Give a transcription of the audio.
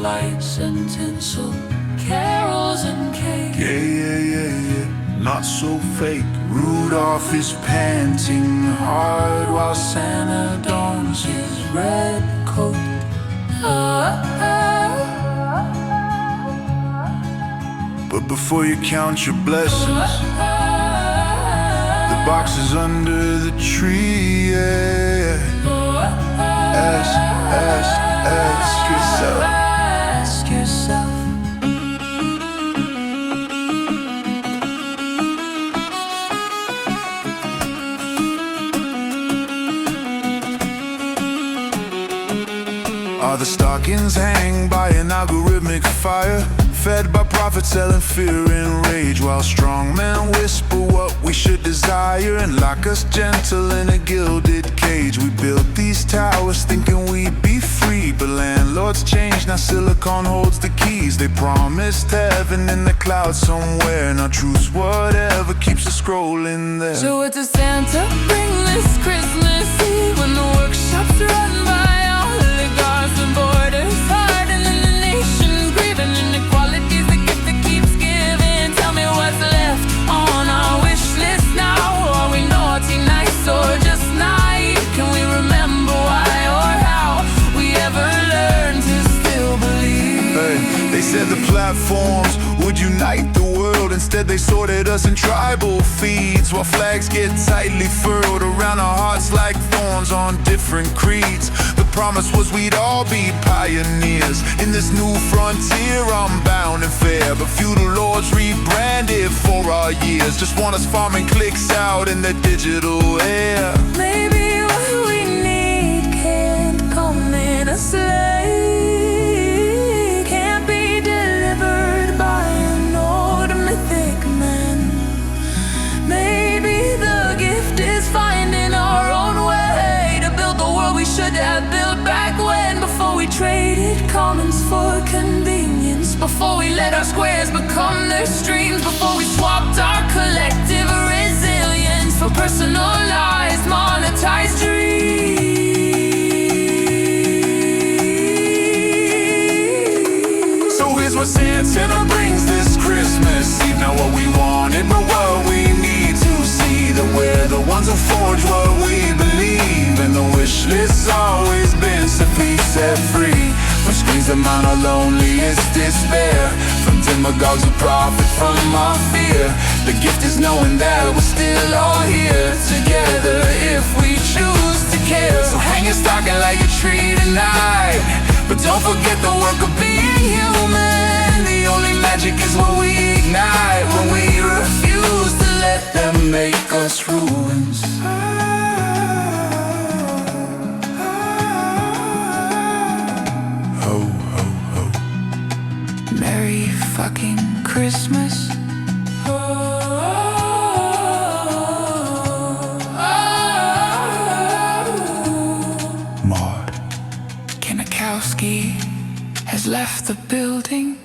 lights and tinsel, carols and cake. Yeah, not so fake. Rudolph is panting hard while Santa dons his red coat. But before you count your blessings, the box is under the tree, yeah. Ask yourself. Ask yourself. Are the stockings hang by an algorithmic fire, fed by prophets selling fear and rage, while strong men whisper what we should desire and lock us gentle in a gilded cage? We built these towers thinking we'd be free, but landlords change, now silicon holds the keys. They promised heaven in the clouds somewhere, now truth's whatever keeps us scrolling there. So what does Santa bring this Christmas Eve, when the workshop's run by oligarchs and borders hard, and then the nation's grieving? Inequality's the gift that keeps giving. Tell me what's left on our wish list now. Are we naughty, nice, or just naive? Can we remember why or how we ever learned to still believe? Hey, they said the platforms would unite the world. Instead they sorted us in tribal feeds, while flags get tightly furled around our hearts like thorns on different creeds. The promise was we'd all be pioneers in this new frontier, unbound and fair. But feudal lords rebranded for our years, just want us farming clicks out in the digital air. Maybe what we need can't come in a sleigh, can't be delivered by an old mythic man. Maybe the gift is finding our own way to build the world we should have built back when, before we traded commons for convenience, before we let our squares become their streams, before we swapped our collective resilience for personalized, monetized dreams. So here's what Santa brings this Christmas Eve, not what we wanted, but what we need to see, that we're the ones who forge what we believe. And the wish list's always been set free from screens that mine our loneliest despair, from demagogues who profit from our fear. The gift is knowing that we're still all here together if we choose to care. So hang your stocking like a tree tonight, but don't forget the work of being human. The only magic is what we ignite when we refuse to let them make us ruins. Ho, ho, ho. Merry fucking Christmas. Maud Kinakowski has left the building.